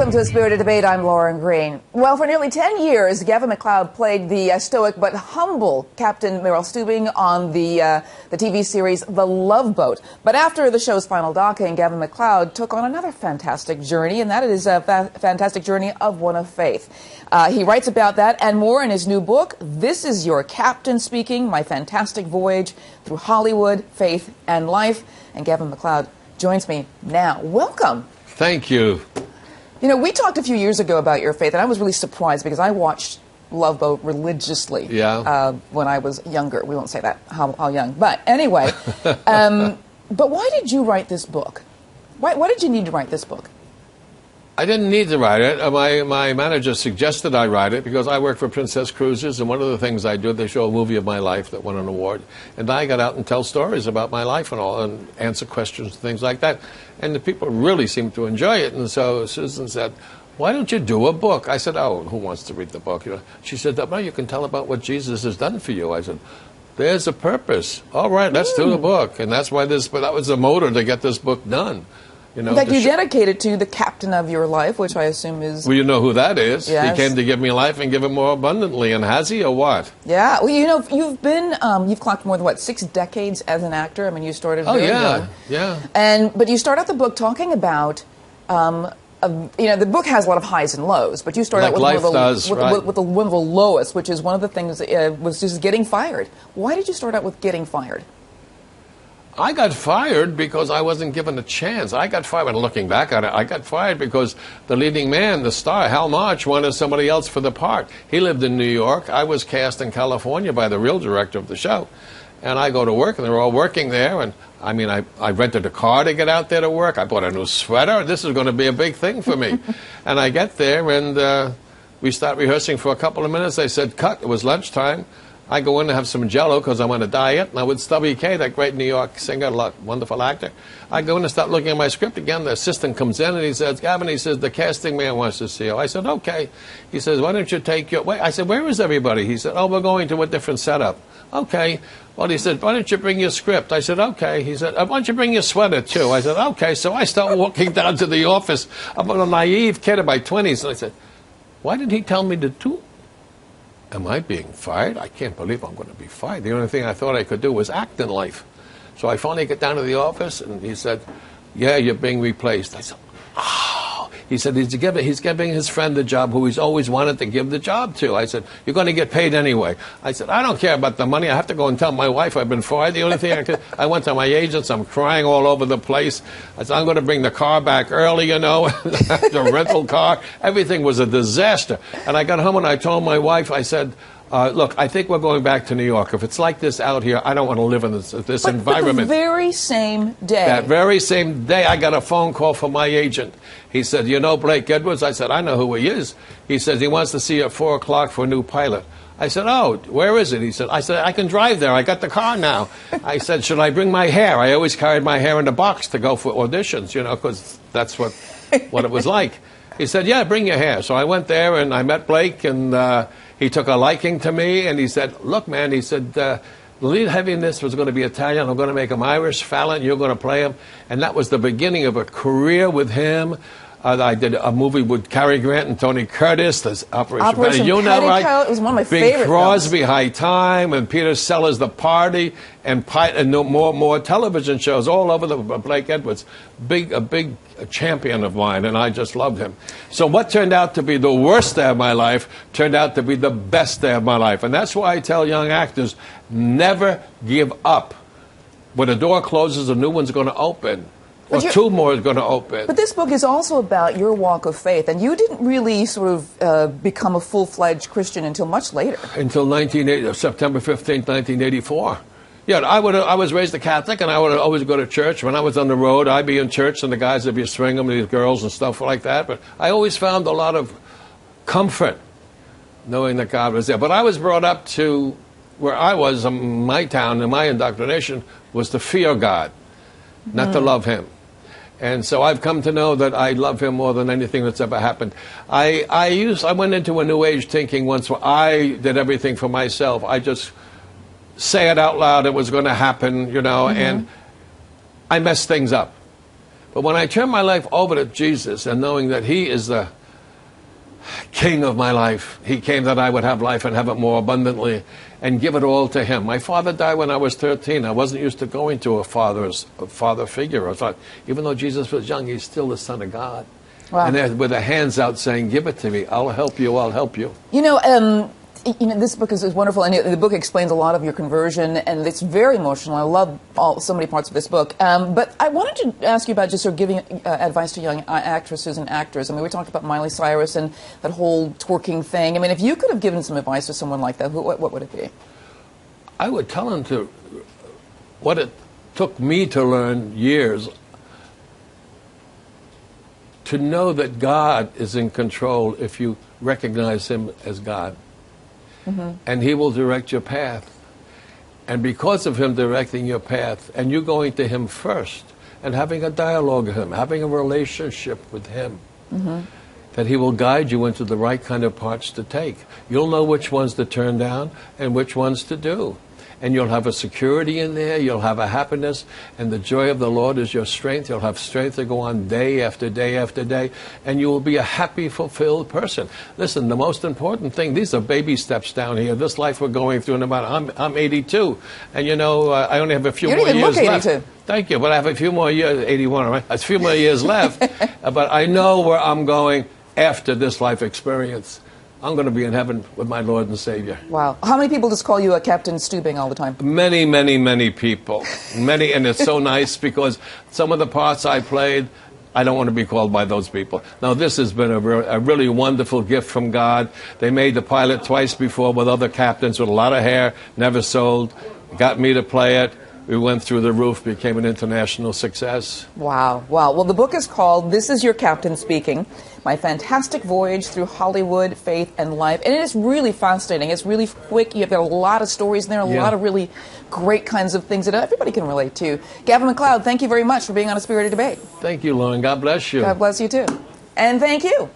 Welcome to A Spirited Debate. I'm Lauren Green. Well, for nearly 10 years, Gavin MacLeod played the stoic but humble Captain Merrill Steubing on the TV series The Love Boat. But after the show's final docking, Gavin MacLeod took on another fantastic journey, and that is a fantastic journey of one of faith. He writes about that and more in his new book, This Is Your Captain Speaking, My Fantastic Voyage Through Hollywood, Faith, and Life. And Gavin MacLeod joins me now. Welcome. Thank you. You know, we talked a few years ago about your faith, and I was really surprised because I watched Love Boat religiously when I was younger. We won't say that, how young. But anyway, but why did you write this book? Why did you need to write this book? I didn't need to write it. My manager suggested I write it because I work for Princess Cruises, and one of the things I do, they show a movie of my life that won an award. And I got out and tell stories about my life and all, and answer questions and things like that. And the people really seemed to enjoy it. And so Susan said, why don't you do a book? I said, oh, who wants to read the book? You know, she said, well, you can tell about what Jesus has done for you. I said, there's a purpose. All right, let's do a book. And that's why that was the motor to get this book done. You know, in fact, you dedicated to the captain of your life, which I assume is... Well, you know who that is. Yes. He came to give me life and give it more abundantly. And has he or what? Yeah. Well, you know, you've clocked more than, what, 6 decades as an actor? I mean, you started very young. Yeah. But you start out the book talking about... you know, the book has a lot of highs and lows, but you start out with one of the lowest, which is one of the things was just getting fired. Why did you start out with getting fired? I got fired because I wasn't given a chance. I got fired, looking back on it, I got fired because the leading man, the star, Hal March, wanted somebody else for the part. He lived in New York. I was cast in California by the real director of the show. And I go to work, and they're all working there. And, I mean, I rented a car to get out there to work. I bought a new sweater. This is going to be a big thing for me. And I get there, and we start rehearsing for a couple of minutes. They said, cut. It was lunchtime. I go in to have some Jell-O because I'm on a diet. And I'm with Stubby K, that great New York singer, wonderful actor. I go in and start looking at my script again. The assistant comes in and he says, Gavin, he says, the casting man wants to see you. I said, okay. He says, why don't you take your... Wait. I said, where is everybody? He said, oh, we're going to a different setup. Okay. Well, he said, why don't you bring your script? I said, okay. He said, why don't you bring your sweater, too? I said, okay. So I start walking down to the office. I'm a naive kid in my 20s. And I said, why did he tell me to do? Am I being fired? I can't believe I'm going to be fired. The only thing I thought I could do was act in life. So I finally get down to the office, and he said, yeah, you're being replaced. I said, oh. He said, he's giving his friend the job who he's always wanted to give the job to. I said, you're going to get paid anyway. I said, I don't care about the money. I have to go and tell my wife I've been fired. The only thing I could, I went to my agents. I'm crying all over the place. I said, I'm going to bring the car back early, you know, the rental car. Everything was a disaster. And I got home and I told my wife, I said, look, I think we're going back to New York. If it's like this out here, I don't want to live in this environment. But the very same day. That very same day, I got a phone call from my agent. He said, you know Blake Edwards? I said, I know who he is. He says he wants to see you at 4 o'clock for a new pilot. I said, oh, where is it? He said, I can drive there. I got the car now. I said, should I bring my hair? I always carried my hair in a box to go for auditions, you know, because that's what it was like. He said, yeah, bring your hair. So I went there and I met Blake, and he took a liking to me, and he said, look, man, he said, the lead heavy in this was going to be Italian. I'm going to make him Irish, Fallon, you're going to play him. And that was the beginning of a career with him. I did a movie with Cary Grant and Tony Curtis, this Operation Petticoat. You know, right? It was one of my Bing favorite Crosby, films. High Time, and Peter Sellers, The Party, and more television shows all over Blake Edwards. A big champion of mine, and I just loved him. So what turned out to be the worst day of my life turned out to be the best day of my life. And that's why I tell young actors, never give up. When a door closes, a new one's going to open. Well, 2 more is going to open. But this book is also about your walk of faith, and you didn't really sort of become a full-fledged Christian until much later. Until September 15th, 1984. Yeah, I was raised a Catholic, and I would always go to church. When I was on the road, I'd be in church, and the guys would be swinging these girls and stuff like that. But I always found a lot of comfort knowing that God was there. But I was brought up to where I was, my town, and my indoctrination was to fear God, not to love Him. And so I've come to know that I love Him more than anything that's ever happened. I went into a New Age thinking once where I did everything for myself. I just say it out loud, it was going to happen, you know, and I messed things up. But when I turned my life over to Jesus and knowing that He is the king of my life. He came that I would have life and have it more abundantly and give it all to him. My father died when I was 13. I wasn't used to going to a father figure. I thought, even though Jesus was young, he's still the Son of God. Wow. And they're with their hands out saying, give it to me. I'll help you. I'll help you. This book is wonderful, and the book explains a lot of your conversion, and it's very emotional. I love so many parts of this book. But I wanted to ask you about just sort of giving advice to young actresses and actors. I mean, we talked about Miley Cyrus and that whole twerking thing. I mean, if you could have given some advice to someone like that, what would it be? I would tell them to, what it took me to learn years, to know that God is in control if you recognize him as God. Mm-hmm. And he will direct your path. And because of him directing your path, and you going to him first, and having a dialogue with him, having a relationship with him, mm-hmm. that he will guide you into the right kind of parts to take. You'll know which ones to turn down and which ones to do. And you'll have a security in there, you'll have a happiness, and the joy of the Lord is your strength. You'll have strength to go on day after day after day, and you will be a happy, fulfilled person. Listen, the most important thing, these are baby steps down here. This life we're going through, I'm 82, and I only have a few more years left. 82. Thank you, but I have a few more years, 81, right? A few more years left, but I know where I'm going after this life experience. I'm going to be in heaven with my Lord and Savior. Wow. How many people just call you a Captain Stubing all the time? Many, many, many people. Many, and it's so nice because some of the parts I played, I don't want to be called by those people. Now, this has been a really wonderful gift from God. They made the pilot twice before with other captains with a lot of hair, never sold. Got me to play it. We went through the roof, became an international success. Wow. Wow. Well, the book is called This Is Your Captain Speaking, My Fantastic Voyage Through Hollywood, Faith, and Life. And it is really fascinating. It's really quick. You've got a lot of stories in there, a lot of really great kinds of things that everybody can relate to. Gavin MacLeod, thank you very much for being on A Spirited Debate. Thank you, Lauren. God bless you. God bless you, too. And thank you.